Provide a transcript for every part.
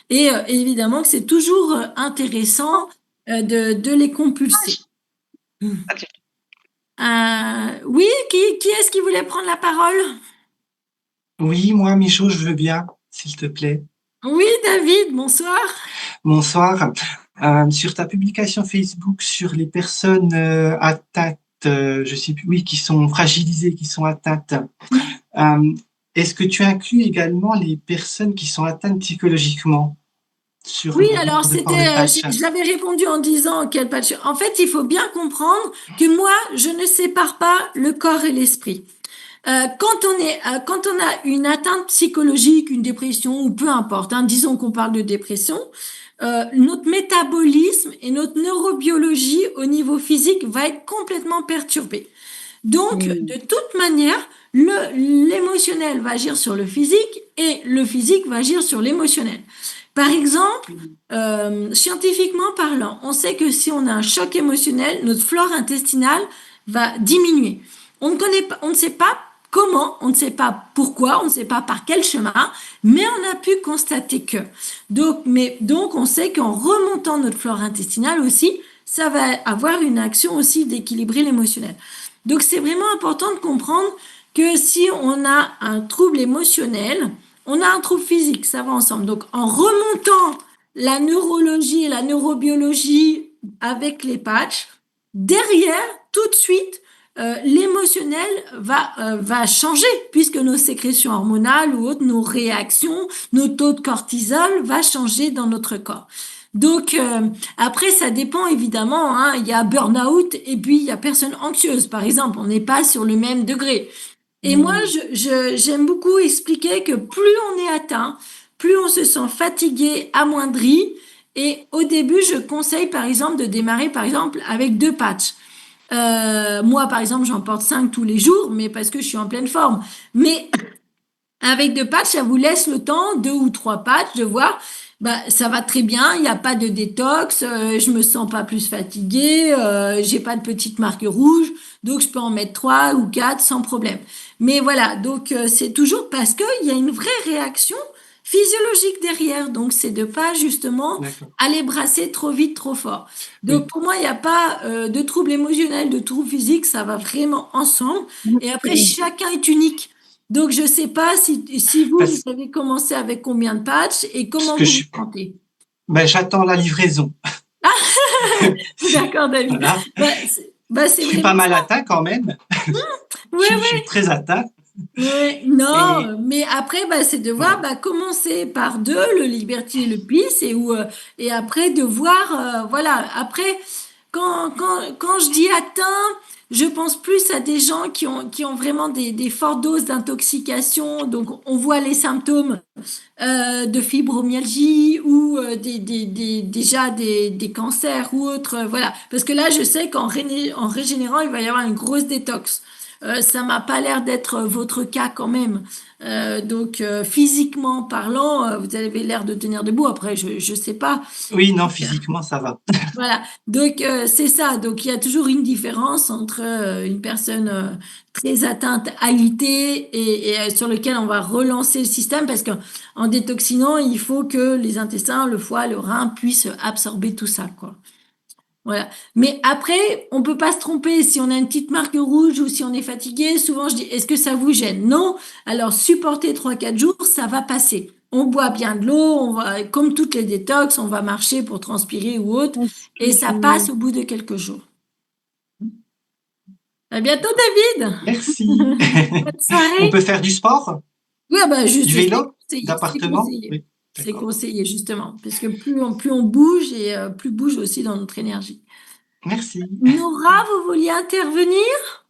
et évidemment que c'est toujours intéressant de les compulser. Oui, qui est-ce qui voulait prendre la parole? Oui, moi, Michaud, je veux bien, s'il te plaît. Oui, David, bonsoir. Bonsoir. Sur ta publication Facebook sur les personnes atteintes, je sais plus, oui, qui sont fragilisées, qui sont atteintes, euh, est-ce que tu inclus également les personnes qui sont atteintes psychologiquement sur Oui, le alors de port de patch? j'avais répondu en disant quel patch. En fait, il faut bien comprendre que moi, je ne sépare pas le corps et l'esprit. Quand on a une atteinte psychologique, une dépression ou peu importe, hein, disons qu'on parle de dépression, notre métabolisme et notre neurobiologie au niveau physique va être complètement perturbé. Donc, de toute manière, l'émotionnel va agir sur le physique et le physique va agir sur l'émotionnel. Par exemple, scientifiquement parlant, on sait que si on a un choc émotionnel, notre flore intestinale va diminuer. On ne sait pas comment, on ne sait pas pourquoi, on ne sait pas par quel chemin, mais on a pu constater que. Donc on sait qu'en remontant notre flore intestinale aussi, ça va avoir une action aussi d'équilibrer l'émotionnel. Donc c'est vraiment important de comprendre que si on a un trouble émotionnel, on a un trouble physique, ça va ensemble. Donc en remontant la neurologie et la neurobiologie avec les patchs, derrière, tout de suite, l'émotionnel va changer puisque nos sécrétions hormonales ou autres, nos réactions, nos taux de cortisol va changer dans notre corps. Donc après, ça dépend évidemment. Hein, il y a burn-out et puis il y a personne anxieuse, par exemple. On n'est pas sur le même degré. Et moi, j'aime beaucoup expliquer que plus on est atteint, plus on se sent fatigué, amoindri. Et au début, je conseille par exemple de démarrer par exemple avec 2 patchs. Moi, par exemple, j'en porte 5 tous les jours, mais parce que je suis en pleine forme. Mais avec 2 patchs, ça vous laisse le temps, 2 ou 3 patchs, de voir, bah, ça va très bien, il n'y a pas de détox, je me sens pas plus fatiguée, j'ai pas de petites marques rouges, donc je peux en mettre 3 ou 4 sans problème. Mais voilà, donc c'est toujours parce qu'il y a une vraie réaction physiologique derrière, donc c'est de pas justement D'accord. aller brasser trop vite, trop fort. Donc Oui. pour moi, il n'y a pas de trouble émotionnel, de trouble physique, ça va vraiment ensemble. Et après, chacun est unique. Donc, je ne sais pas si vous, Parce, vous avez commencé avec combien de patchs et parce comment que vous vous sentez. ben, j'attends la livraison. D'accord, David. Voilà. C'est Je suis pas vraiment mal ça. atteint quand même. Oui, Je suis très atteint. oui, oui. Non, Et mais après, bah, c'est de voir, voilà. bah, commencer par 2, le Liberty et le Peace, et après de voir, voilà. Après, quand je dis atteint, je pense plus à des gens qui ont vraiment des fortes doses d'intoxication. Donc, on voit les symptômes de fibromyalgie ou déjà des cancers ou autres. Voilà. Parce que là, je sais en régénérant, il va y avoir une grosse détox. Ça m'a pas l'air d'être votre cas quand même. Donc, physiquement parlant, vous avez l'air de tenir debout. Après, je sais pas. Oui, non, physiquement, ça va. Voilà, donc c'est ça. Donc il y a toujours une différence entre une personne très atteinte à l'IT et sur lequel on va relancer le système parce qu'en détoxinant, il faut que les intestins, le foie, le rein puissent absorber tout ça, quoi. Voilà. Mais après, on peut pas se tromper si on a une petite marque rouge ou si on est fatigué. Souvent, je dis, est-ce que ça vous gêne? Non. Alors, supporter 3, 4 jours, ça va passer. On boit bien de l'eau, comme toutes les détox, on va marcher pour transpirer ou autre, et ça passe au bout de quelques jours. À bientôt, David. Merci. Bonne On peut soirée. faire du sport, Oui, ah bah du juste, c'est vélo, conseillé, c'est d'appartement. conseillé. Oui, C'est d'accord. conseillé, justement, parce que plus on bouge et plus bouge aussi dans notre énergie. Merci. Nora, vous vouliez intervenir?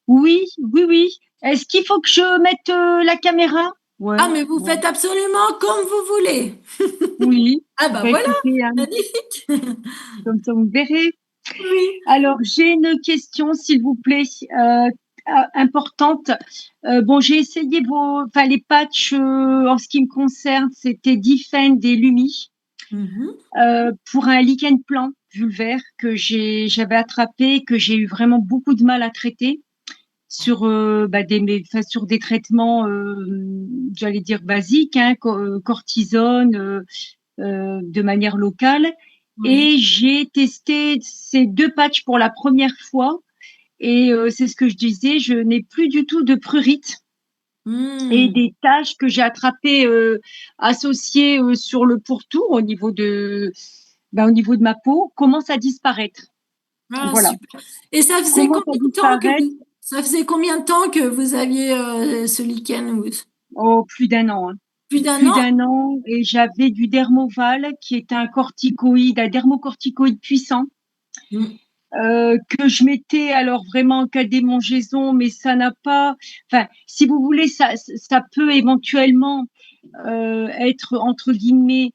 Oui, oui, oui. Est-ce qu'il faut que je mette la caméra? Ah, Ouais, mais vous bon. faites absolument comme vous voulez. Oui. Ah, bah Bah voilà, écoutez, hein, magnifique. comme ça vous verrez. Oui. Alors, j'ai une question, s'il vous plaît, importante. Bon, j'ai essayé enfin, les patchs en ce qui me concerne, c'était Defend et Lumi Mhm. pour un lichen plan vulvaire que j'avais attrapé, que j'ai eu vraiment beaucoup de mal à traiter. sur des traitements, j'allais dire basiques, hein, cortisone, de manière locale. Oui. Et j'ai testé ces 2 patchs pour la première fois. Et c'est ce que je disais, je n'ai plus du tout de prurite et Hmm. des taches que j'ai attrapées associées sur le pourtour au niveau de ma peau commencent à disparaître. Ah, Voilà, super. Et commencent à disparaître. ça faisait combien de temps que vous aviez ce lichen? Oh, plus d'un an, hein. Plus d'un Plus an? d'un an, et j'avais du Dermoval qui est un dermocorticoïde puissant Hmm. que je mettais alors vraiment en cas de démangeaison, mais ça n'a pas. Enfin, si vous voulez, ça peut éventuellement être entre guillemets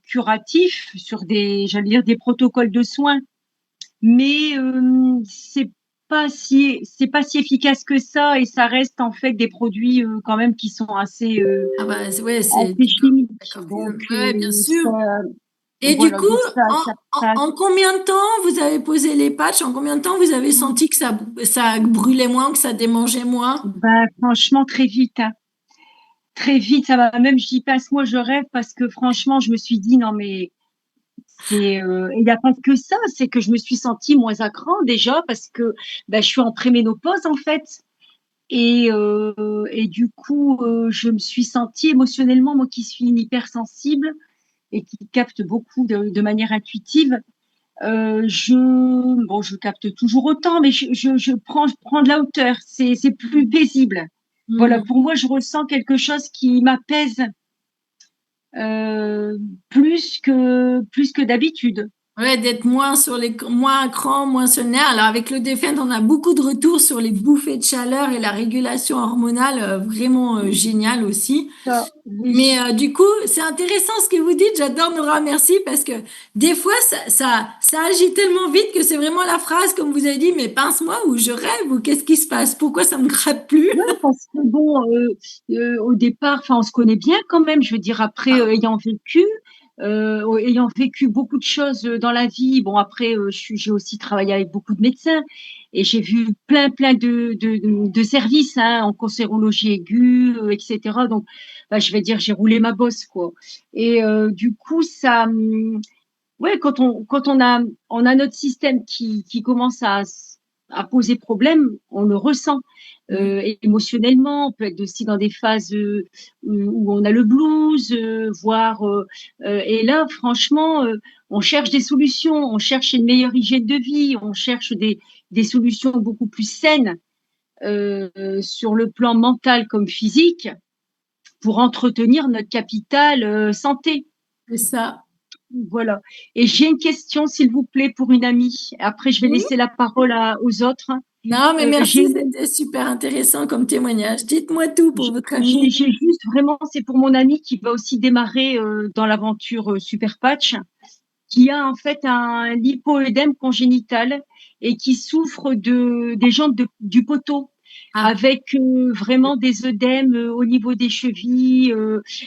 curatif sur j'allais dire des protocoles de soins, mais c'est pas si efficace que ça, et ça reste en fait des produits quand même qui sont Ah bah ouais, c'est assez chimiques. d'accord. Donc Ouais, bien sûr. ça, Et du voilà, coup, donc ça passe. en combien de temps vous avez posé les patchs? En combien de temps vous avez senti que ça brûlait moins, que ça démangeait moins? Ben, franchement, très vite, hein. Très vite, ça va. Même, j'y passe, moi, je rêve parce que franchement, je me suis dit, non, mais il n'y a pas que ça, c'est que je me suis sentie moins à cran déjà parce que ben, je suis en préménopause, en fait. Et du coup, je me suis sentie émotionnellement, moi qui suis une hypersensible et qui capte beaucoup de manière intuitive, je capte toujours autant, mais je prends de la hauteur. C'est plus paisible. Voilà, Hmm. pour moi, je ressens quelque chose qui m'apaise euh, plus que d'habitude. Ouais, d'être moins à cran, moins sur le nerf. Alors avec le Défend, on a beaucoup de retours sur les bouffées de chaleur et la régulation hormonale, vraiment génial aussi. Ça, oui. Mais du coup, c'est intéressant ce que vous dites. J'adore Nora, merci, parce que des fois, ça agit tellement vite que c'est vraiment la phrase, comme vous avez dit, mais pince-moi ou je rêve ou qu'est-ce qui se passe? Pourquoi ça me gratte plus? Ouais, parce que bon, au départ, enfin, on se connaît bien quand même. Je veux dire, après, Ah, ayant vécu beaucoup de choses dans la vie. Bon, après, j'ai aussi travaillé avec beaucoup de médecins et j'ai vu plein de services, hein, en cancérologie aiguë, etc. Donc, bah, je vais dire, j'ai roulé ma bosse, quoi. Et du coup, ouais, on a notre système qui commence à poser problème, on le ressent mm, émotionnellement. On peut être aussi dans des phases où on a le blues, voire et là, franchement, on cherche des solutions, on cherche une meilleure hygiène de vie, on cherche des solutions beaucoup plus saines sur le plan mental comme physique pour entretenir notre capital santé. c'est ça. Voilà. Et j'ai une question, s'il vous plaît, pour une amie. Après, je vais Oui. laisser la parole aux autres. Non, mais J'ai merci, c'était super intéressant comme témoignage. Dites-moi tout pour votre ami. j'ai juste vraiment, c'est pour mon amie qui va aussi démarrer dans l'aventure Super Patch, qui a en fait un lipoœdème congénital et qui souffre des jambes du poteau, Ah, avec vraiment des œdèmes au niveau des chevilles.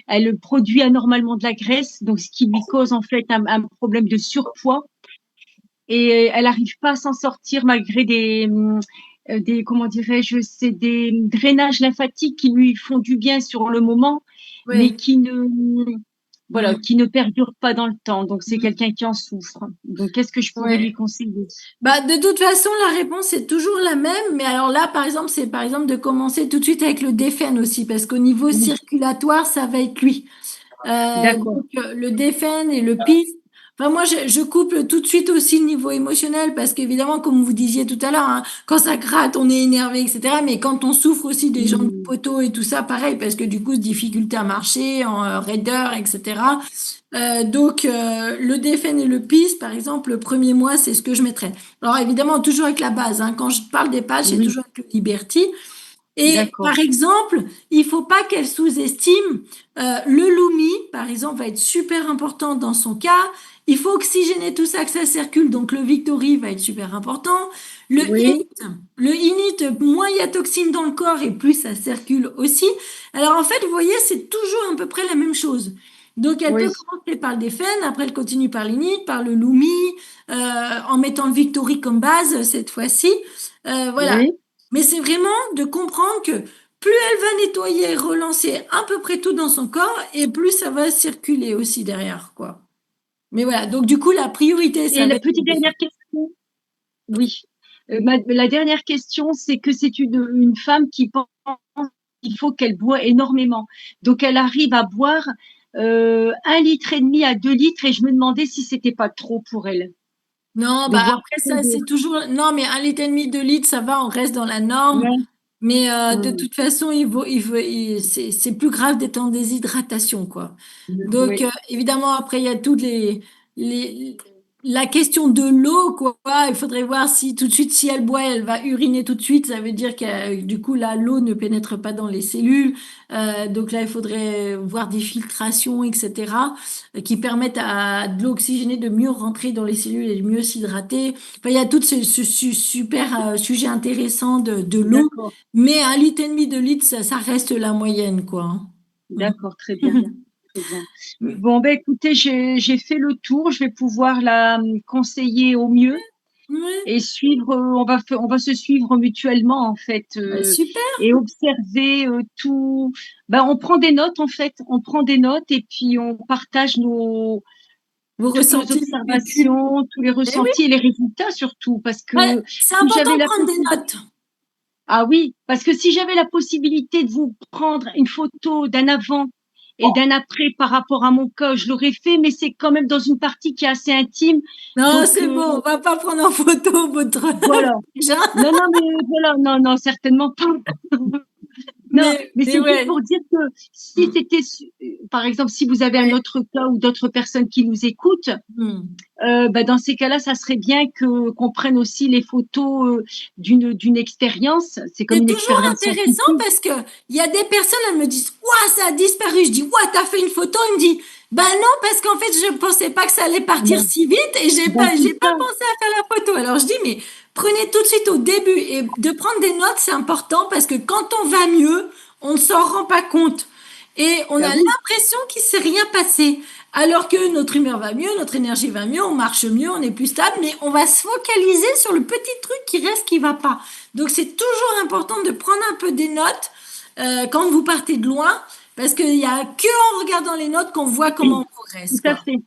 Elle produit anormalement de la graisse, donc ce qui lui cause en fait un problème de surpoids. Et elle n'arrive pas à s'en sortir malgré comment dirais-je, c'est des drainages lymphatiques qui lui font du bien sur le moment, mais oui. voilà, Mm, qui ne perdurent pas dans le temps. Donc, c'est mm, quelqu'un qui en souffre. Donc, qu'est-ce que je pourrais lui ouais. conseiller? Bah, de toute façon, la réponse est toujours la même. Mais alors là, par exemple, c'est par exemple de commencer tout de suite avec le Défenn aussi, parce qu'au niveau Oui, circulatoire, ça va être lui. d'accord. Le Defend et le Peace. Enfin, moi, je couple tout de suite aussi le niveau émotionnel parce qu'évidemment, comme vous disiez tout à l'heure, hein, quand ça gratte, on est énervé, etc. Mais quand on souffre aussi des jambes du Oui, poteau et tout ça, pareil, parce que du coup, difficulté à marcher, en raideur, etc. Le Defend et le Peace, par exemple, le premier mois, c'est ce que je mettrais. Alors évidemment, toujours avec la base. Hein, quand je parle des pages, c'est oui, toujours avec le Liberty. Et d'accord. par exemple, il faut pas qu'elle sous-estime le Lumi, par exemple, va être super important dans son cas. Il faut oxygéner tout ça, que ça circule. Donc le Victory va être super important. Le Oui, init, le init, moins il y a toxines dans le corps et plus ça circule aussi. Alors en fait, vous voyez, c'est toujours à peu près la même chose. Donc elle peut oui, commencer par le Defen, après elle continue par l'init, par le Lumi, en mettant le Victory comme base cette fois-ci. Voilà. oui. Mais c'est vraiment de comprendre que plus elle va nettoyer, relancer à peu près tout dans son corps, et plus ça va circuler aussi derrière, quoi. Mais voilà, donc du coup, la priorité, Et ça va la être petite dernière question, oui. La dernière question, c'est que c'est une femme qui pense qu'il faut qu'elle boit énormément. Donc, elle arrive à boire 1,5 litre à 2 litres et je me demandais si c'était pas trop pour elle Non, de bah boire après trop ça, d'eau. c'est toujours. Non, mais 1,5 litre, 2 litres, ça va, on reste dans la norme. Ouais. Mais de Hum, toute façon, c'est plus grave d'être en déshydratation, quoi. Donc, oui. évidemment, après, il y a les, la question de l'eau, quoi. Il faudrait voir si tout de suite, si elle boit, elle va uriner tout de suite. Ça veut dire que du coup, là, l'eau ne pénètre pas dans les cellules. Donc là, il faudrait voir des filtrations, etc., qui permettent à de l'eau oxygénée de mieux rentrer dans les cellules et de mieux s'hydrater. Enfin, il y a tout ce super sujet intéressant de l'eau. D'accord. Mais 1,5 litre, 2 litres, ça reste la moyenne, quoi. D'accord, très bien. Très bien. Bon, ben écoutez, j'ai fait le tour. Je vais pouvoir la conseiller au mieux Ouais, et suivre. On va se suivre mutuellement en fait bah, super. et observer tout. Ben, on prend des notes en fait. On prend des notes et puis on partage Vos toutes nos ressentis vécus. observations, tous les Eh oui, ressentis et les résultats surtout. Parce ouais, que c'est si important j'avais de la prendre des possibilité, notes. ah oui, parce que si j'avais la possibilité de vous prendre une photo d'un avant et d'un après par rapport à mon cas, je l'aurais fait, mais c'est quand même dans une partie qui est assez intime. Non, Donc c'est bon, on va pas prendre en photo votre voilà. déjà. Non, non, mais voilà, non, non, certainement pas. Non, mais Mais c'est juste ouais. pour dire que si c'était, par exemple, si vous avez un Ouais. autre cas ou d'autres personnes qui nous écoutent, Hmm. bah, dans ces cas-là, ça serait bien que qu'on prenne aussi les photos d'une expérience. C'est comme C'est une toujours expérience intéressant scientifique. parce que il y a des personnes, elles me disent, ouah, ça a disparu. Je dis, ouah, t'as fait une photo. Il me dit, bah non, parce qu'en fait, je pensais pas que ça allait partir Non, si vite et ben, c'est j'ai pas ça. pensé à faire la photo. Alors je dis, mais prenez tout de suite au début et de prendre des notes, c'est important parce que quand on va mieux, on ne s'en rend pas compte et on Ben a oui, l'impression qu'il s'est rien passé. Alors que notre humeur va mieux, notre énergie va mieux, on marche mieux, on est plus stable, mais on va se focaliser sur le petit truc qui reste qui va pas. Donc c'est toujours important de prendre un peu des notes quand vous partez de loin, parce qu'il n'y a que en regardant les notes qu'on voit comment on tout reste, à quoi. fait.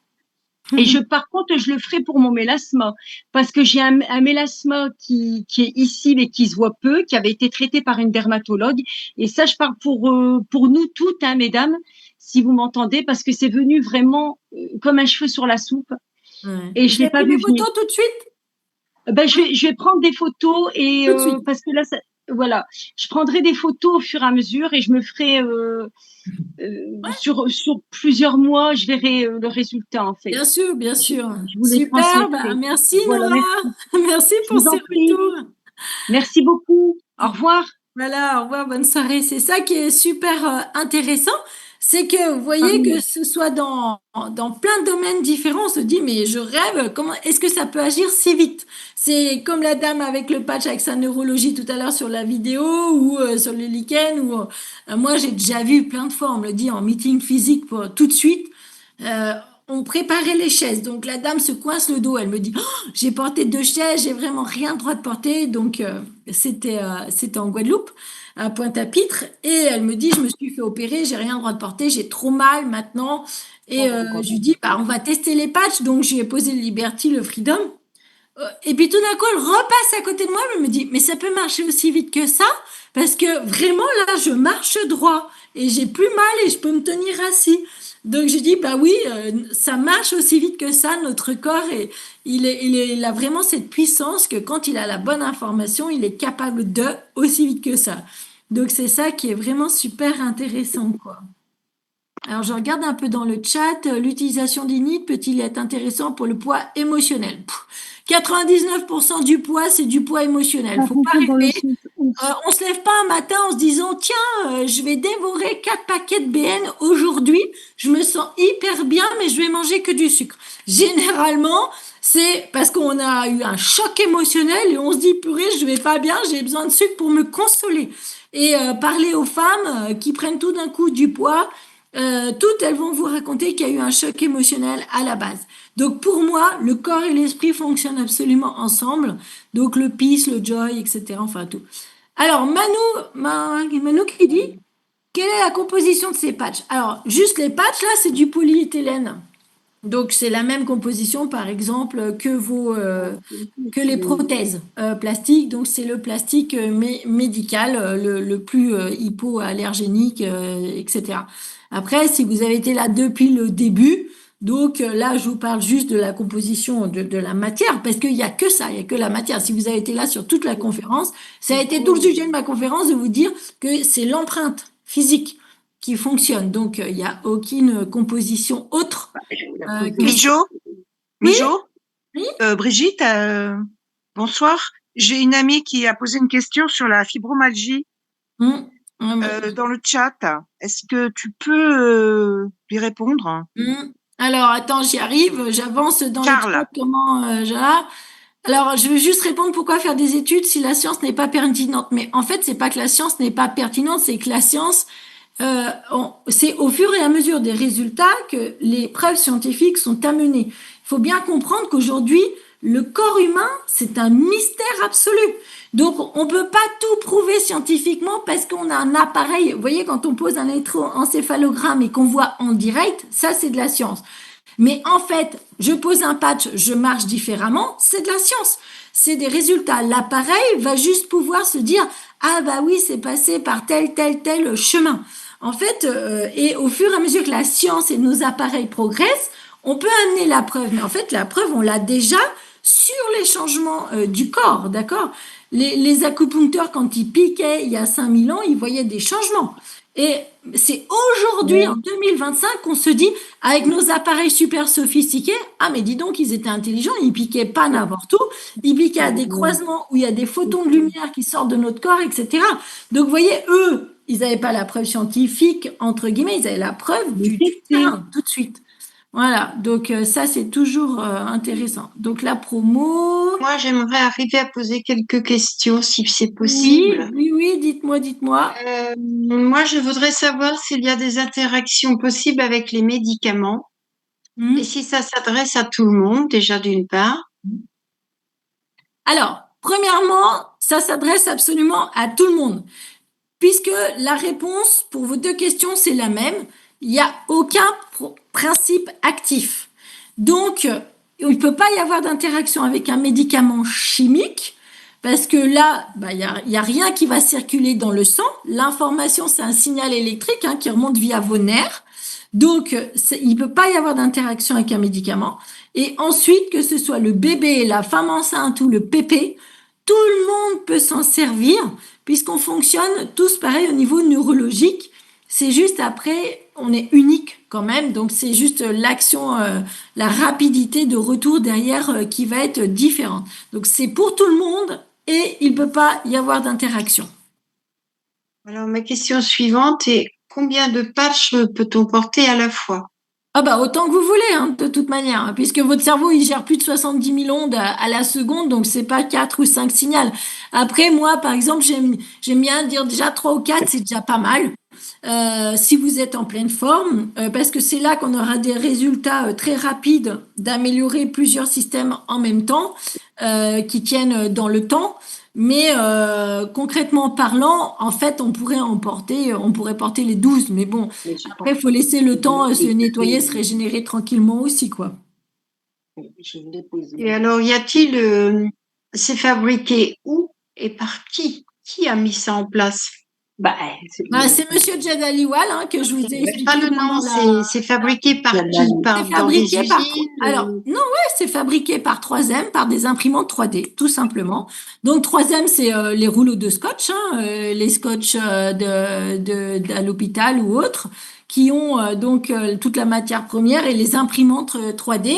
Et par contre, je le ferai pour mon mélasma, parce que j'ai un mélasma qui est ici, mais qui se voit peu, qui avait été traité par une dermatologue. Et ça, je parle pour nous toutes, hein, mesdames, si vous m'entendez, parce que c'est venu vraiment comme un cheveu sur la soupe, Ouais. et Vous je l'ai avez pas pris vu des venir. photos tout de suite? Ben, je vais prendre des photos et Tout de suite. parce que là, voilà, je prendrai des photos au fur et à mesure et je me ferai sur plusieurs mois, je verrai le résultat en fait. Bien sûr, bien sûr. Je vous les Super, bah, transmettrai. merci Voilà, Nora. merci. Merci Je pour vous ces en prie. retours. Merci beaucoup. Au revoir. Voilà, au revoir, bonne soirée. C'est ça qui est super intéressant, c'est que vous voyez que Pareillement. ce soit dans plein de domaines différents, on se dit, mais je rêve, comment est-ce que ça peut agir si vite? C'est comme la dame avec le patch avec sa neurologie tout à l'heure sur la vidéo ou sur le lichen, ou moi j'ai déjà vu plein de fois, on me le dit en meeting physique pour tout de suite. Euh, on préparait les chaises. Donc la dame se coince le dos. Elle me dit, oh, j'ai porté 2 chaises, j'ai vraiment rien droit de porter. Donc c'était en Guadeloupe, à Pointe-à-Pitre. Et elle me dit, je me suis fait opérer, j'ai rien droit de porter, j'ai trop mal maintenant. Et Oh, God. je lui dis, bah, on va tester les patchs. Donc je lui ai posé le Liberty, le Freedom. Et puis tout d'un coup, elle repasse à côté de moi, elle me dit, mais ça peut marcher aussi vite que ça, parce que vraiment là, je marche droit et j'ai plus mal et je peux me tenir assis. Donc j'ai dit, bah oui, ça marche aussi vite que ça, notre corps, et il a vraiment cette puissance que quand il a la bonne information, il est capable de aussi vite que ça. Donc c'est ça qui est vraiment super intéressant, quoi. Alors, je regarde un peu dans le chat. L'utilisation d'init peut-il être intéressant pour le poids émotionnel? 99% du poids, c'est du poids émotionnel. Un Faut pas peu dans le rêver. sens où On se lève pas un matin en se disant, tiens, je vais dévorer 4 paquets de BN aujourd'hui. Je me sens hyper bien, mais je vais manger que du sucre. Généralement, c'est parce qu'on a eu un choc émotionnel et on se dit, purée, je vais pas bien, j'ai besoin de sucre pour me consoler. Et parler aux femmes qui prennent tout d'un coup du poids, toutes elles vont vous raconter qu'il y a eu un choc émotionnel à la base. Donc pour moi, le corps et l'esprit fonctionnent absolument ensemble. Donc le peace, le joy, etc. Enfin tout. Alors, Manu qui dit, quelle est la composition de ces patchs? Alors, juste les patchs, là, c'est du polyéthylène. Donc, c'est la même composition, par exemple, que les prothèses plastiques. Donc, c'est le plastique médical, le plus hypoallergénique, etc. Après, si vous avez été là depuis le début, donc là, je vous parle juste de la composition de la matière, parce qu'il n'y a que ça, il n'y a que la matière. Si vous avez été là sur toute la conférence, ça a été tout le sujet de ma conférence de vous dire que c'est l'empreinte physique qui fonctionne. Donc, il n'y a aucune composition autre que ça. Mijo, Oui, Mijo, oui. Brigitte, bonsoir. J'ai une amie qui a posé une question sur la fibromyalgie Hum, dans le chat. Est-ce que tu peux lui répondre? Alors, attends, j'y arrive. J'avance dans le Karl. chat. Comment Alors, je veux juste répondre pourquoi faire des études si la science n'est pas pertinente. Mais en fait, c'est pas que la science n'est pas pertinente, c'est que la science, c'est au fur et à mesure des résultats que les preuves scientifiques sont amenées. Il faut bien comprendre qu'aujourd'hui, le corps humain, c'est un mystère absolu. Donc, on peut pas tout prouver scientifiquement parce qu'on a un appareil. Vous voyez, quand on pose un électroencéphalogramme et qu'on voit en direct, ça, c'est de la science. Mais en fait, je pose un patch, je marche différemment, c'est de la science. C'est des résultats. L'appareil va juste pouvoir se dire, ah bah oui, c'est passé par tel chemin. En fait, et au fur et à mesure que la science et nos appareils progressent, on peut amener la preuve. Mais en fait, la preuve, on l'a déjà sur les changements du corps, d'accord? Les acupuncteurs, quand ils piquaient il y a 5000 ans, ils voyaient des changements. Et c'est aujourd'hui, en 2025, qu'on se dit, avec nos appareils super sophistiqués, ah mais dis donc, ils étaient intelligents, ils piquaient pas n'importe où, ils piquaient à des croisements où il y a des photons de lumière qui sortent de notre corps, etc. Donc vous voyez, eux, ils n'avaient pas la preuve scientifique, entre guillemets, ils avaient la preuve du terrain, tout de suite. Voilà, donc ça c'est toujours intéressant. Donc la promo. Moi, j'aimerais arriver à poser quelques questions, si c'est Oui, possible. oui, dites-moi. Moi, je voudrais savoir s'il y a des interactions possibles avec les médicaments et si ça s'adresse à tout le monde, déjà d'une part. Alors, premièrement, ça s'adresse absolument à tout le monde, puisque la réponse pour vos deux questions, c'est la même. Il n'y a aucun principe actif. Donc, il ne peut pas y avoir d'interaction avec un médicament chimique, parce que là, bah, il y a rien qui va circuler dans le sang. L'information, c'est un signal électrique qui remonte via vos nerfs. Donc, il ne peut pas y avoir d'interaction avec un médicament. Et ensuite, que ce soit le bébé, la femme enceinte ou le pépé, tout le monde peut s'en servir puisqu'on fonctionne tous pareil au niveau neurologique. C'est juste après, on est unique quand même, donc c'est juste l'action, la rapidité de retour derrière qui va être différente. Donc c'est pour tout le monde et il ne peut pas y avoir d'interaction. Alors, ma question suivante est combien de patchs peut-on porter à la fois? Ah bah autant que vous voulez, de toute manière, puisque votre cerveau il gère plus de 70 000 ondes à la seconde, donc c'est pas 4 ou 5 signaux. Après moi, par exemple, j'aime bien dire déjà 3 ou 4, c'est déjà pas mal. Si vous êtes en pleine forme, parce que c'est là qu'on aura des résultats très rapides d'améliorer plusieurs systèmes en même temps, qui tiennent dans le temps. Mais concrètement parlant, en fait, on pourrait porter les 12. Mais bon, après, il faut laisser le temps se nettoyer, se régénérer tranquillement aussi, quoi. Et alors, y a-t-il, c'est fabriqué où et par qui? Qui a mis ça en place? C'est Monsieur Jed Aliwal que je vous ai expliqué. Pas le nom, c'est fabriqué par qui? Dans des usines? Alors, non, ouais, c'est fabriqué par 3M, par des imprimantes 3D, tout simplement. Donc, 3M, c'est les rouleaux de scotch, les scotch à l'hôpital ou autres, qui ont donc toute la matière première et les imprimantes 3D.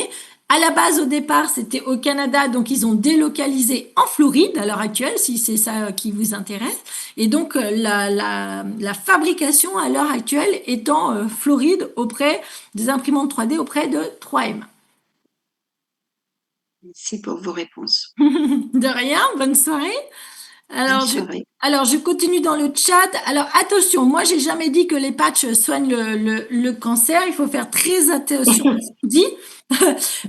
À la base, au départ, c'était au Canada, donc ils ont délocalisé en Floride à l'heure actuelle, si c'est ça qui vous intéresse. Et donc, la fabrication à l'heure actuelle est en Floride auprès des imprimantes 3D auprès de 3M. Merci pour vos réponses. De rien, bonne soirée. Alors, je continue dans le chat. Alors, attention, moi, j'ai jamais dit que les patchs soignent le cancer. Il faut faire très attention à ce qu'on dit.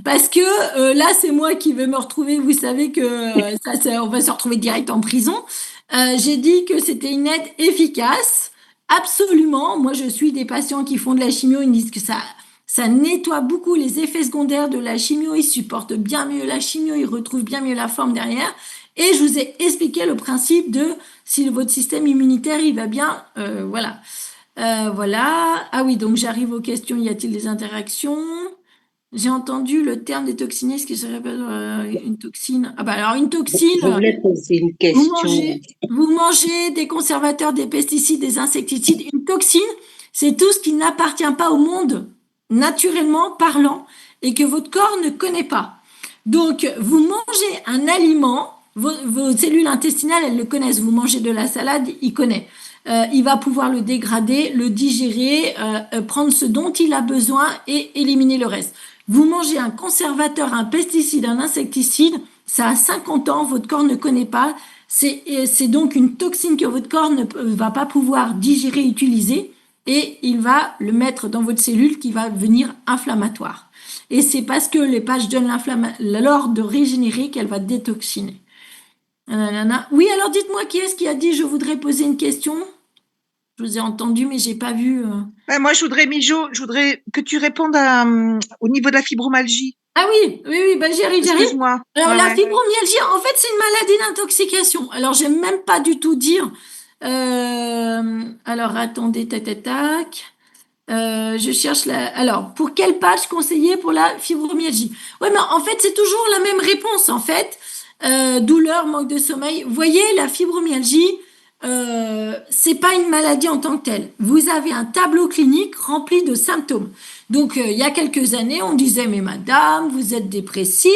Parce que là, c'est moi qui vais me retrouver. Vous savez que on va se retrouver direct en prison. J'ai dit que c'était une aide efficace. Absolument. Moi, je suis des patients qui font de la chimio. Ils me disent que ça nettoie beaucoup les effets secondaires de la chimio. Ils supportent bien mieux la chimio. Ils retrouvent bien mieux la forme derrière. Et je vous ai expliqué le principe de si votre système immunitaire, il va bien. Voilà. Voilà. Ah oui, donc j'arrive aux questions. Y a-t-il des interactions? J'ai entendu le terme détoxiner, ce qui serait une toxine. Ah bah alors une toxine. Je voulais poser une Vous question. mangez des conservateurs, des pesticides, des insecticides. Une toxine, c'est tout ce qui n'appartient pas au monde naturellement parlant et que votre corps ne connaît pas. Donc, vous mangez un aliment, vos cellules intestinales, elles le connaissent. Vous mangez de la salade, il connaît. Il va pouvoir le dégrader, le digérer, prendre ce dont il a besoin et éliminer le reste. Vous mangez un conservateur, un pesticide, un insecticide, ça a 50 ans, votre corps ne connaît pas. C'est donc une toxine que votre corps ne va pas pouvoir digérer, utiliser, et il va le mettre dans votre cellule qui va devenir inflammatoire. Et c'est parce que les patchs donnent l'ordre de régénérer qu'elle va détoxiner. Oui, alors dites-moi qui est-ce qui a dit je voudrais poser une question? Je vous ai entendu, mais j'ai pas vu. Moi, je voudrais que tu répondes au niveau de la fibromyalgie. Ah oui, ben j'y arrive. Excuse-moi. Alors la fibromyalgie, en fait, c'est une maladie d'intoxication. Alors j'aime même pas du tout dire. Alors attendez, tac. Je cherche Alors, pour quel patch conseiller pour la fibromyalgie? Ouais, mais en fait, c'est toujours la même réponse. En fait, douleur, manque de sommeil. Vous voyez, la fibromyalgie, c'est pas une maladie en tant que telle. Vous avez un tableau clinique rempli de symptômes. Donc, il y a quelques années, on disait, mais madame, vous êtes dépressive,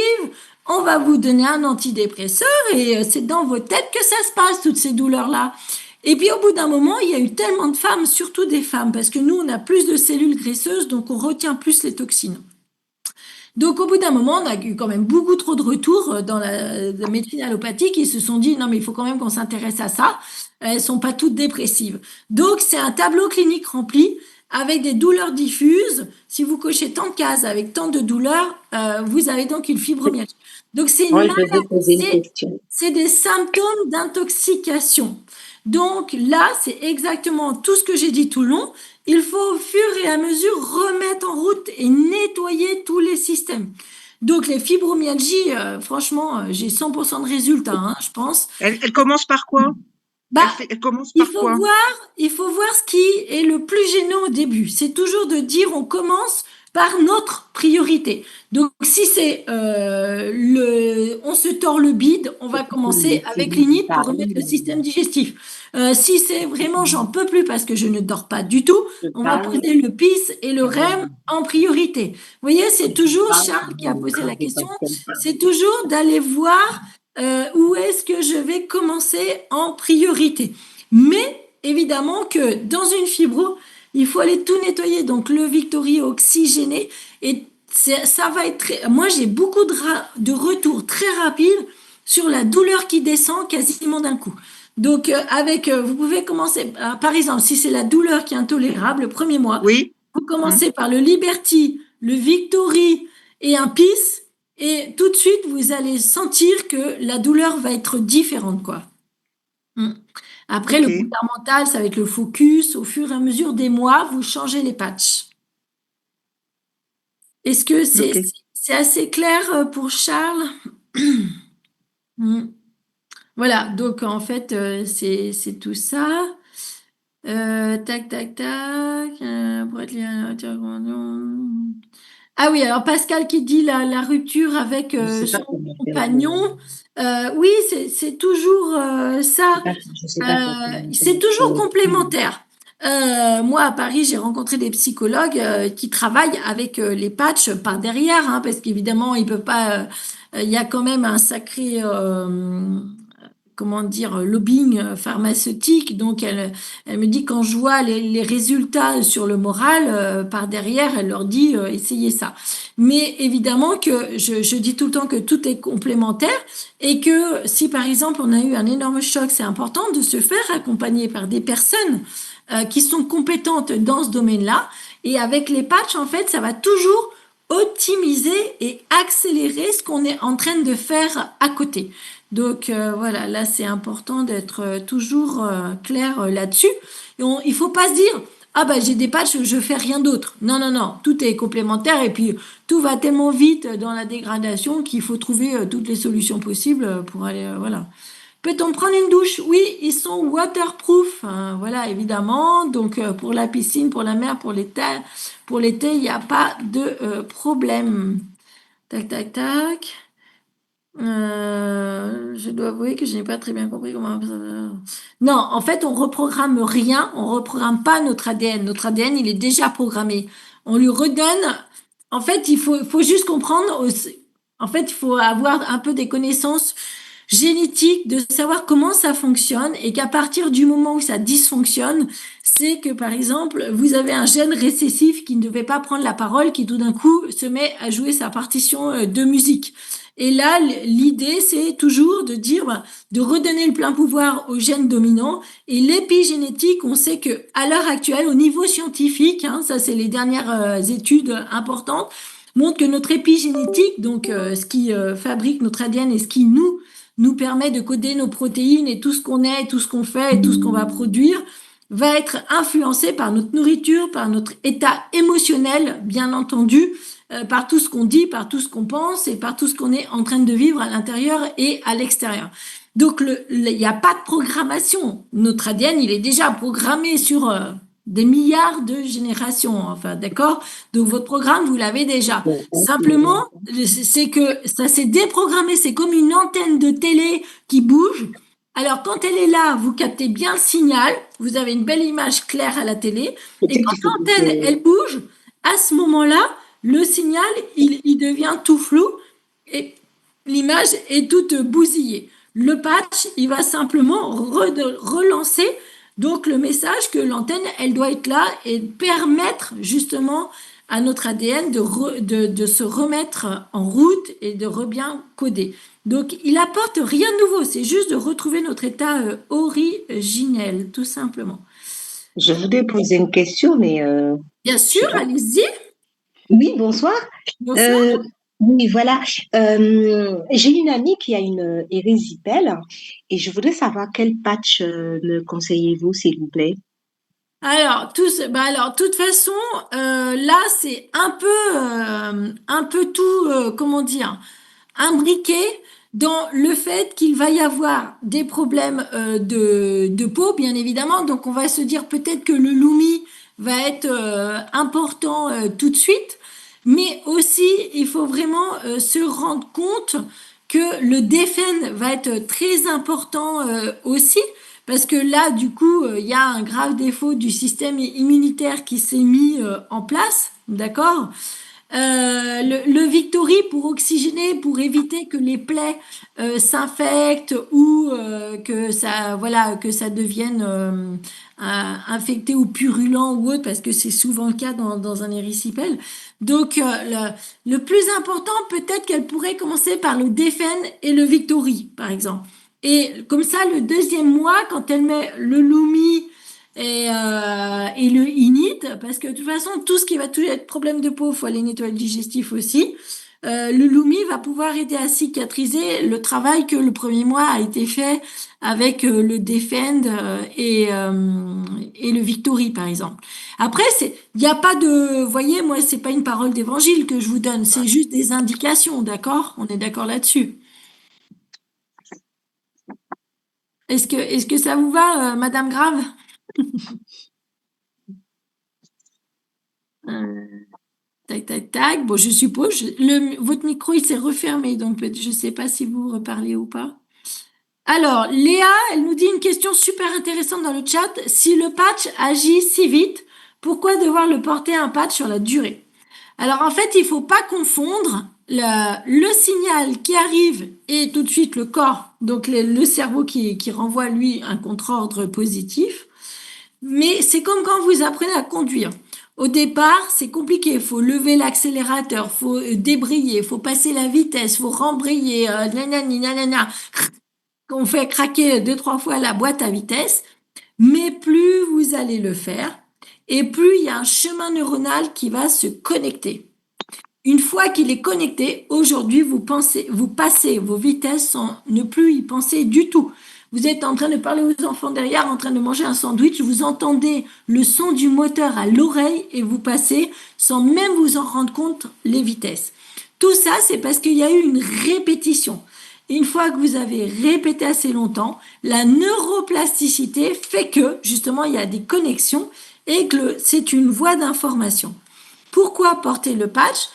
on va vous donner un antidépresseur et c'est dans votre tête que ça se passe, toutes ces douleurs-là. Et puis au bout d'un moment, il y a eu tellement de femmes, surtout des femmes, parce que nous, on a plus de cellules graisseuses, donc on retient plus les toxines. Donc au bout d'un moment, on a eu quand même beaucoup trop de retours dans la médecine allopathique. Ils se sont dit, non mais il faut quand même qu'on s'intéresse à ça. Elles sont pas toutes dépressives. Donc c'est un tableau clinique rempli avec des douleurs diffuses. Si vous cochez tant de cases avec tant de douleurs, vous avez donc une fibromyalgie. Donc c'est des symptômes d'intoxication. Donc là, c'est exactement tout ce que j'ai dit tout le long. Il faut au fur et à mesure remettre en route et nettoyer tous les systèmes. Donc les fibromyalgies, franchement, j'ai 100% de résultats, hein, je pense. Elle commence par quoi? Elle commence par quoi? Il faut voir ce qui est le plus gênant au début. C'est toujours de dire on commence par notre priorité. Donc, si c'est on se tord le bide, on va commencer avec l'init pour remettre le système digestif. Si c'est vraiment j'en peux plus parce que je ne dors pas du tout, on va poser le PIS et le REM en priorité. Vous voyez, c'est toujours Charles qui a posé la question, c'est toujours d'aller voir où est-ce que je vais commencer en priorité. Mais évidemment que dans une fibro, il faut aller tout nettoyer, donc le Victory oxygéné. Et ça va être moi, j'ai beaucoup de retours très rapides sur la douleur qui descend quasiment d'un coup. Donc, vous pouvez commencer, par exemple, si c'est la douleur qui est intolérable, le premier mois, oui. Vous commencez par le Liberty, le Victory et un PIS. Et tout de suite, vous allez sentir que la douleur va être différente, quoi. Après, le fondamental, ça va être le focus. Au fur et à mesure des mois, vous changez les patchs. Est-ce que c'est assez clair pour Charles? Voilà, donc en fait, c'est tout ça. Tac. Pour être Ah oui, alors Pascal qui dit la rupture avec son compagnon. Oui, c'est toujours ça. C'est toujours complémentaire. Moi, à Paris, j'ai rencontré des psychologues qui travaillent avec les patchs par derrière, hein, parce qu'évidemment, ils peuvent pas. Il y a quand même un sacré lobbying pharmaceutique. Donc, elle me dit, quand je vois les résultats sur le moral, par derrière, elle leur dit, essayez ça. Mais évidemment que je dis tout le temps que tout est complémentaire et que si, par exemple, on a eu un énorme choc, c'est important de se faire accompagner par des personnes qui sont compétentes dans ce domaine-là. Et avec les patchs, en fait, ça va toujours optimiser et accélérer ce qu'on est en train de faire à côté. Donc voilà, là c'est important d'être toujours clair là-dessus. Il faut pas se dire ah ben j'ai des patchs, je fais rien d'autre. Non non non, tout est complémentaire et puis tout va tellement vite dans la dégradation qu'il faut trouver toutes les solutions possibles pour aller voilà. Peut-on prendre une douche? Oui, ils sont waterproof, hein, voilà, évidemment. Donc, pour la piscine, pour la mer, pour l'été, il n'y a pas de problème. Tac, tac, tac. Je dois avouer que je n'ai pas très bien compris comment. Non, en fait, on reprogramme rien, on reprogramme pas notre ADN. Notre ADN, il est déjà programmé. On lui redonne. En fait, faut juste comprendre. En fait, il faut avoir un peu des connaissances génétiques de savoir comment ça fonctionne et qu'à partir du moment où ça dysfonctionne, c'est que par exemple, vous avez un gène récessif qui ne devait pas prendre la parole, qui tout d'un coup se met à jouer sa partition de musique. Et là, l'idée, c'est toujours de dire, de redonner le plein pouvoir au gène dominant. Et l'épigénétique, on sait que à l'heure actuelle, au niveau scientifique, hein, ça c'est les dernières études importantes, montrent que notre épigénétique, donc ce qui fabrique notre ADN et ce qui nous permet de coder nos protéines et tout ce qu'on est, tout ce qu'on fait et tout ce qu'on va produire, va être influencé par notre nourriture, par notre état émotionnel, bien entendu, par tout ce qu'on dit, par tout ce qu'on pense et par tout ce qu'on est en train de vivre à l'intérieur et à l'extérieur. Donc, il n'y a pas de programmation. Notre ADN, il est déjà programmé sur des milliards de générations, enfin, d'accord? Donc, votre programme, vous l'avez déjà. Simplement, c'est que ça s'est déprogrammé. C'est comme une antenne de télé qui bouge. Alors, quand elle est là, vous captez bien le signal. Vous avez une belle image claire à la télé. Et quand l'antenne, elle bouge, à ce moment-là, le signal, il devient tout flou et l'image est toute bousillée. Le patch, il va simplement relancer donc le message que l'antenne, elle doit être là et permettre justement à notre ADN de se remettre en route et de bien coder. Donc, il apporte rien de nouveau, c'est juste de retrouver notre état originel, tout simplement. Je voudrais poser une question, mais... Bien sûr, allez-y. Oui, bonsoir. Bonsoir. Oui, voilà. J'ai une amie qui a une érysipèle et je voudrais savoir quel patch me conseillez-vous, s'il vous plaît? Alors, de toute façon, là, c'est un peu tout, comment dire, imbriqué dans le fait qu'il va y avoir des problèmes de peau, bien évidemment. Donc, on va se dire peut-être que le Lumi va être important tout de suite, mais aussi, il faut vraiment se rendre compte que le DFN va être très important aussi. Parce que là, du coup, il y a un grave défaut du système immunitaire qui s'est mis en place, d'accord? Le Victory pour oxygéner, pour éviter que les plaies s'infectent ou que ça devienne infecté ou purulent ou autre, parce que c'est souvent le cas dans un érysipèle. Donc, le plus important, peut-être qu'elle pourrait commencer par le Defen et le Victory, par exemple. Et comme ça, le deuxième mois, quand elle met le Lumi et le Init, parce que de toute façon, tout ce qui va toucher être problème de peau, il faut aller nettoyer le digestif aussi. Le Lumi va pouvoir aider à cicatriser le travail que le premier mois a été fait avec le Defend et le Victory, par exemple. Après, il n'y a pas de, vous voyez, moi, c'est pas une parole d'évangile que je vous donne, c'est juste des indications, d'accord? On est d'accord là-dessus. Est-ce que ça vous va, Madame Grave? Tac, tac, tac. Bon, je suppose, votre micro, il s'est refermé, donc je ne sais pas si vous reparlez ou pas. Alors, Léa, elle nous dit une question super intéressante dans le chat. Si le patch agit si vite, pourquoi devoir le porter un patch sur la durée? Alors, en fait, il ne faut pas confondre le signal qui arrive et tout de suite le corps, donc le cerveau qui renvoie, lui, un contre-ordre positif. Mais c'est comme quand vous apprenez à conduire. Au départ, c'est compliqué. Il faut lever l'accélérateur, il faut débrayer, il faut passer la vitesse, il faut rembrayer, nanani, nanana. On fait craquer 2-3 fois la boîte à vitesse. Mais plus vous allez le faire, et plus il y a un chemin neuronal qui va se connecter. Une fois qu'il est connecté, aujourd'hui, vous passez vos vitesses sans ne plus y penser du tout. Vous êtes en train de parler aux enfants derrière, en train de manger un sandwich, vous entendez le son du moteur à l'oreille et vous passez sans même vous en rendre compte les vitesses. Tout ça, c'est parce qu'il y a eu une répétition. Une fois que vous avez répété assez longtemps, la neuroplasticité fait que, justement, il y a des connexions et que c'est une voie d'information. Pourquoi porter le patch?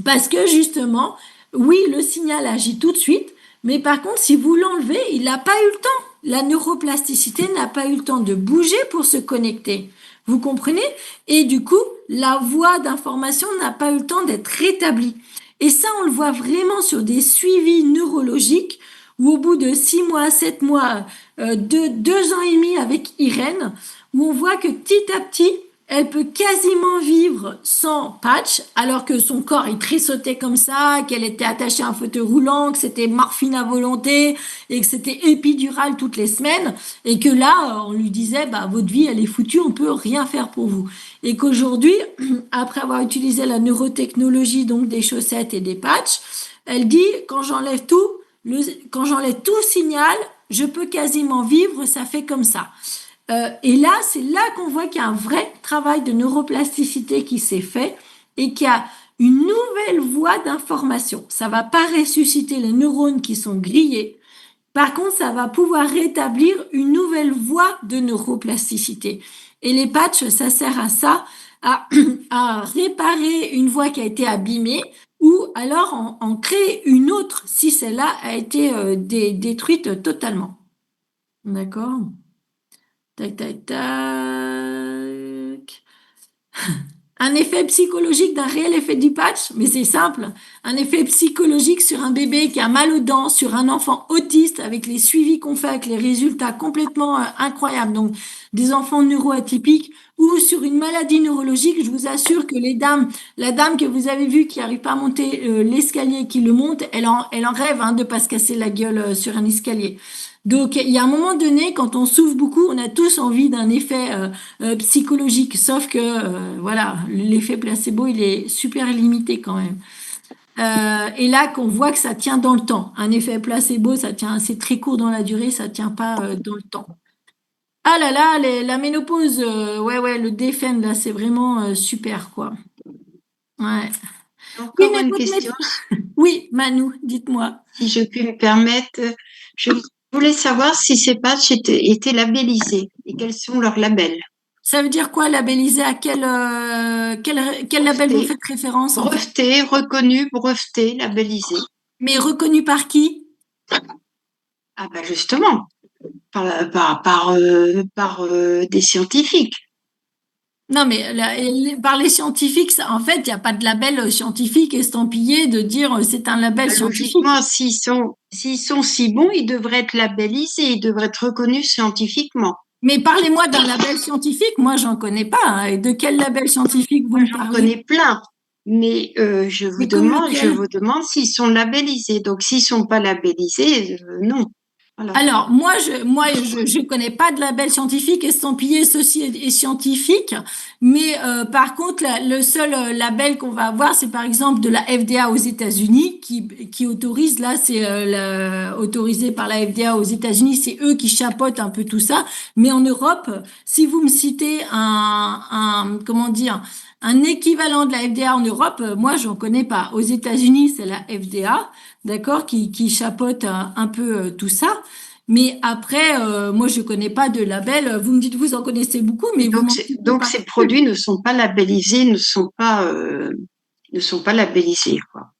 Parce que, justement, oui, le signal agit tout de suite, mais par contre, si vous l'enlevez, il n'a pas eu le temps. La neuroplasticité n'a pas eu le temps de bouger pour se connecter. Vous comprenez? Et du coup, la voie d'information n'a pas eu le temps d'être rétablie. Et ça, on le voit vraiment sur des suivis neurologiques où au bout de 6 mois, 7 mois, 2 ans et demi avec Irène, où on voit que petit à petit, elle peut quasiment vivre sans patch, alors que son corps il tressautait comme ça, qu'elle était attachée à un fauteuil roulant, que c'était morphine à volonté et que c'était épidural toutes les semaines, et que là, on lui disait, bah, votre vie, elle est foutue, on peut rien faire pour vous. Et qu'aujourd'hui, après avoir utilisé la neurotechnologie, donc des chaussettes et des patchs, elle dit, quand j'enlève tout signal, je peux quasiment vivre, ça fait comme ça. Et là, c'est là qu'on voit qu'il y a un vrai travail de neuroplasticité qui s'est fait et qu'il y a une nouvelle voie d'information. Ça va pas ressusciter les neurones qui sont grillés. Par contre, ça va pouvoir rétablir une nouvelle voie de neuroplasticité. Et les patchs, ça sert à ça, à réparer une voie qui a été abîmée ou alors en créer une autre si celle-là a été détruite totalement. D'accord? Tac, tac, tac. Un effet psychologique d'un réel effet du patch, mais c'est simple. Un effet psychologique sur un bébé qui a mal aux dents, sur un enfant autiste avec les suivis qu'on fait, avec les résultats complètement incroyables. Donc, des enfants neuroatypiques ou sur une maladie neurologique, je vous assure que la dame que vous avez vue qui n'arrive pas à monter l'escalier, qui le monte, elle en rêve de pas se casser la gueule sur un escalier. Donc, il y a un moment donné, quand on souffre beaucoup, on a tous envie d'un effet psychologique, sauf que, voilà, l'effet placebo, il est super limité quand même. Et là, qu'on voit que ça tient dans le temps. Un effet placebo, ça tient, c'est très court dans la durée, ça tient pas dans le temps. Ah là là, la ménopause, ouais, le DFN, là, c'est vraiment super, quoi. Ouais. Encore une question. Oui, Manu, dites-moi. Si je puis me permettre, je voulais savoir si ces patchs étaient labellisés et quels sont leurs labels. Ça veut dire quoi, labellisé? À quel label vous faites référence? Breveté, reconnu, breveté, labellisé. Mais reconnu par qui? Ah ben justement, par des scientifiques. Non, mais par les scientifiques, en fait, il n'y a pas de label scientifique estampillé de dire c'est un label scientifique. Logiquement, s'ils sont si bons, ils devraient être labellisés, ils devraient être reconnus scientifiquement. Mais parlez-moi d'un label scientifique, moi j'en connais pas. Et de quel label scientifique vous me parlez? J'en connais plein, mais je vous demande s'ils sont labellisés. Donc s'ils sont pas labellisés, non. Voilà. Alors moi je connais pas de label scientifique estampillé ceci est scientifique, mais par contre le seul label qu'on va avoir c'est par exemple de la FDA aux États-Unis qui autorise là c'est autorisé par la FDA aux États-Unis, c'est eux qui chapeautent un peu tout ça, mais en Europe si vous me citez comment dire un équivalent de la FDA en Europe, moi j'en connais pas. Aux États-Unis c'est la FDA. D'accord, qui chapeaute un peu tout ça. Mais après, moi, je connais pas de label. Vous me dites, vous en connaissez beaucoup, mais donc ces produits ne sont pas labellisés, ne sont pas labellisés, quoi.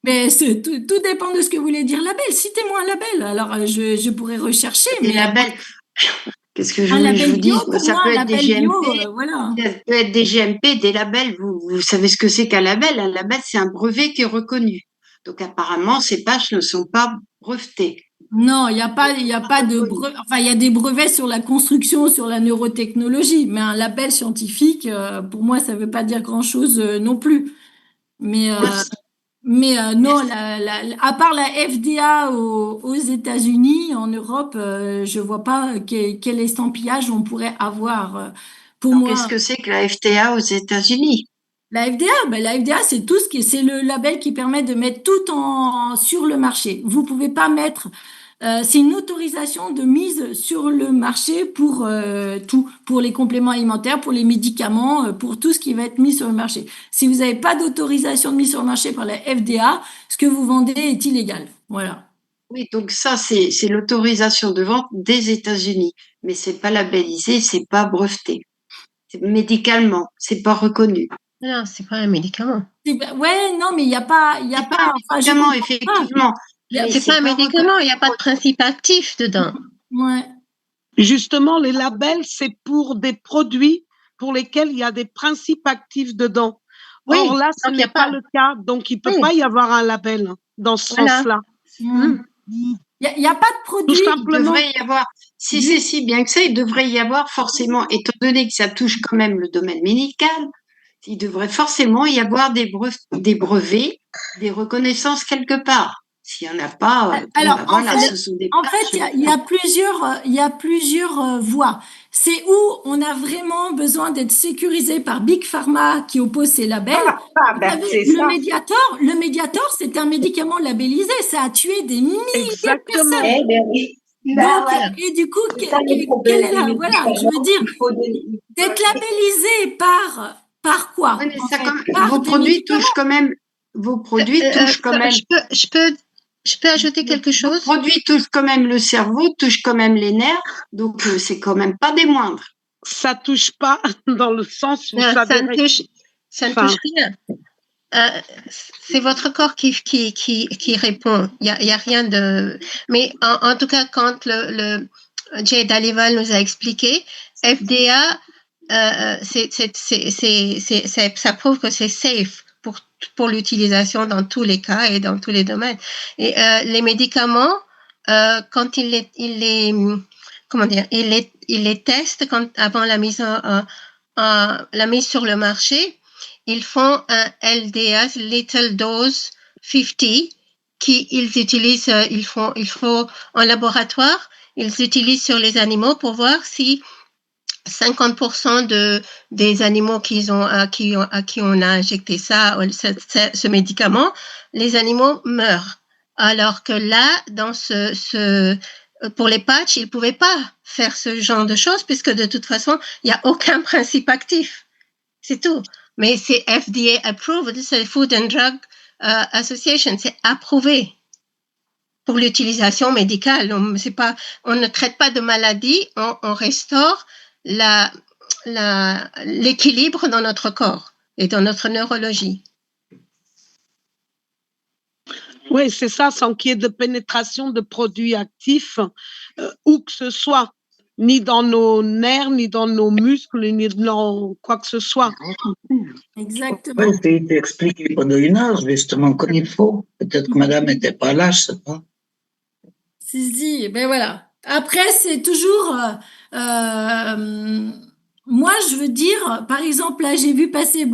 Mais tout dépend de ce que vous voulez dire label. Citez-moi un label. Alors, je pourrais rechercher. Des labels. Qu'est-ce que je vous dis? Ça peut être des GMP, voilà. Ça peut être des GMP, des labels. Vous savez ce que c'est qu'un label? Un label, c'est un brevet qui est reconnu. Donc apparemment, ces patchs ne sont pas brevetés. Non, il y a pas de brevet. Enfin, il y a des brevets sur la construction, sur la neurotechnologie, mais un label scientifique, pour moi, ça veut pas dire grand-chose non plus. Mais non, à part la FDA aux États-Unis, en Europe, je vois pas quel estampillage on pourrait avoir. Pour moi. Qu'est-ce que c'est que la FDA aux États-Unis? La FDA, la FDA, c'est tout ce qui c'est le label qui permet de mettre tout sur le marché. Vous pouvez pas mettre, c'est une autorisation de mise sur le marché pour tout, pour les compléments alimentaires, pour les médicaments, pour tout ce qui va être mis sur le marché. Si vous n'avez pas d'autorisation de mise sur le marché par la FDA, ce que vous vendez est illégal. Voilà. Oui, donc ça, c'est l'autorisation de vente des États-Unis, mais c'est pas labellisé, c'est pas breveté. Médicalement, c'est pas reconnu. Non, c'est pas un médicament. Ouais, non, mais il n'y a pas, C'est pas un médicament, effectivement. C'est pas un médicament, il n'y a pas de principe actif dedans. Ouais. Justement, les labels, c'est pour des produits pour lesquels il y a des principes actifs dedans. Oui, Or là, ce donc il y a n'est pas pas- le cas, donc il ne peut Oui. pas y avoir un label dans ce Voilà. sens-là. Il n'y a pas de produit. Tout Il simplement. devrait y avoir, si c'est si bien que ça, il devrait y avoir forcément, étant donné que ça touche quand même le domaine médical, il devrait forcément y avoir des brevets, des reconnaissances quelque part. S'il n'y en a pas, Alors, en voilà, fait, ce sont des il y a plusieurs voies. C'est où on a vraiment besoin d'être sécurisé par Big Pharma qui oppose ses labels. Vous savez, le Mediator, c'est un médicament labellisé. Ça a tué des milliers de personnes. Eh ben oui. Donc, Voilà. et du coup, C'est ça le quelle problème est la, des voilà, je médicaments. veux dire, Il faut donner- d'être labellisé par quoi? Oui, mais en ça, fait, comme, par vos des produits médicaments. touchent quand même, vos produits touchent quand même, Je peux ajouter quelque vos chose? produits touchent quand même le cerveau, touchent quand même les nerfs, donc c'est quand même pas des moindres. Ça touche pas dans le sens où Non, ça ça ne touche rien. C'est votre corps qui répond. Il y a rien de. Mais en tout cas, quand le Jay Dalival nous a expliqué, FDA, ça prouve que c'est safe pour l'utilisation dans tous les cas et dans tous les domaines. Et les médicaments, quand il les testent avant la mise la mise sur le marché, ils font un LDS, Little Dose 50, ils utilisent, ils font en laboratoire, ils utilisent sur les animaux pour voir si 50% des animaux à qui on a injecté ce médicament, les animaux meurent. Alors que là, pour les patchs, ils ne pouvaient pas faire ce genre de choses puisque de toute façon, il n'y a aucun principe actif. C'est tout. Mais c'est FDA approved, c'est Food and Drug Association, c'est approuvé pour l'utilisation médicale. On ne traite pas de maladie, on restaure l'équilibre dans notre corps et dans notre neurologie. Oui, c'est ça, sans qu'il y ait de pénétration de produits actifs, où que ce soit, ni dans nos nerfs, ni dans nos muscles, ni dans quoi que ce soit. Exactement. Oui, j'ai été expliqué pendant 1 heure, justement, comme il faut. Peut-être que madame n'était pas là, je ne sais pas. Si, ben voilà. Après, c'est toujours. Moi, je veux dire, par exemple, là, j'ai vu passer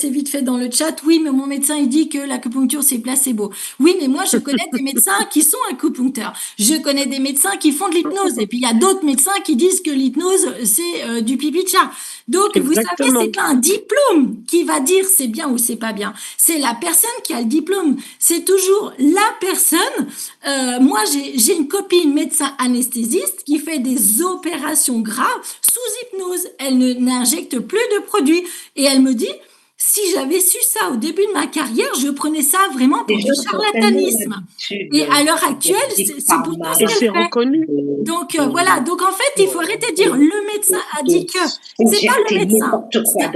vite fait dans le chat, oui, mais mon médecin, il dit que l'acupuncture, c'est placebo. Oui, mais moi, je connais des médecins qui sont acupuncteurs. Je connais des médecins qui font de l'hypnose. Et puis, il y a d'autres médecins qui disent que l'hypnose, c'est du pipi de chat. Donc, vous savez, c'est pas un diplôme qui va dire c'est bien ou c'est pas bien. C'est la personne qui a le diplôme. C'est toujours la personne. Moi, j'ai une copine médecin anesthésiste qui fait des opérations graves sous hypnose. Elle n'injecte plus de produits. Et elle me dit, si j'avais su ça au début de ma carrière, je prenais ça vraiment pour du charlatanisme. Et à l'heure actuelle, c'est pourtant ce qu'elle fait. Donc voilà, donc en fait, il faut arrêter de dire le médecin a dit que. C'est pas le médecin, c'est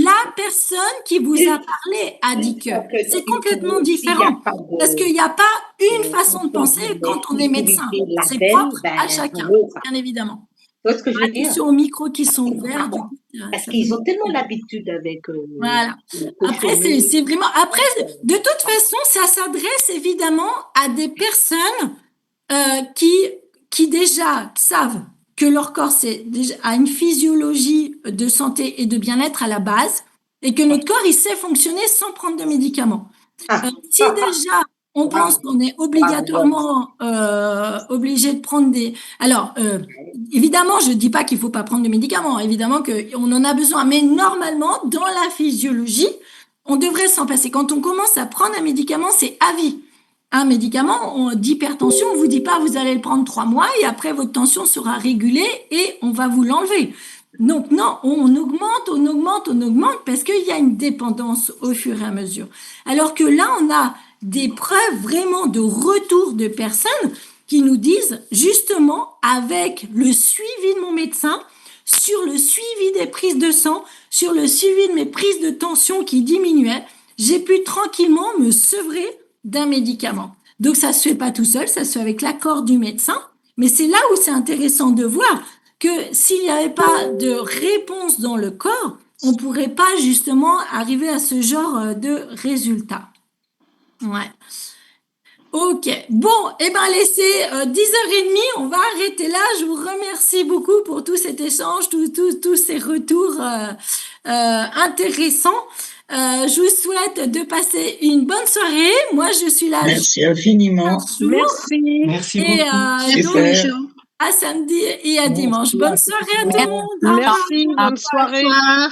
la personne qui vous a parlé a dit que. C'est complètement différent. Parce qu'il n'y a pas une façon de penser quand on est médecin. C'est propre à chacun, bien évidemment. Ce que je veux dire. Attention aux micros qui sont ouverts. Du coup, parce qu'ils ont tellement l'habitude avec. Voilà. Après, c'est vraiment. Après, de toute façon, ça s'adresse évidemment à des personnes qui déjà savent que leur corps a une physiologie de santé et de bien-être à la base et que notre corps il sait fonctionner sans prendre de médicaments. Si déjà on pense qu'on est obligatoirement obligé de prendre des... Alors, évidemment, je ne dis pas qu'il ne faut pas prendre de médicaments, évidemment qu'on en a besoin, mais normalement, dans la physiologie, on devrait s'en passer. Quand on commence à prendre un médicament, c'est à vie. Un médicament d'hypertension, on ne vous dit pas vous allez le prendre 3 mois et après votre tension sera régulée et on va vous l'enlever. Donc non, on augmente parce qu'il y a une dépendance au fur et à mesure. Alors que là, on a des preuves vraiment de retour de personnes qui nous disent justement avec le suivi de mon médecin, sur le suivi des prises de sang, sur le suivi de mes prises de tension qui diminuaient, j'ai pu tranquillement me sevrer d'un médicament. Donc ça se fait pas tout seul, ça se fait avec l'accord du médecin, mais c'est là où c'est intéressant de voir que s'il n'y avait pas de réponse dans le corps, on pourrait pas justement arriver à ce genre de résultat. Ouais. Ok. Bon, eh ben laissez 10h30, on va arrêter là. Je vous remercie beaucoup pour tout cet échange, tous ces retours intéressants. Je vous souhaite de passer une bonne soirée. Moi, je suis là. Merci infiniment. Merci. Merci Et beaucoup. donc, à samedi et à dimanche. Bonne soirée à tout le monde. Merci, bonne soirée. Au revoir.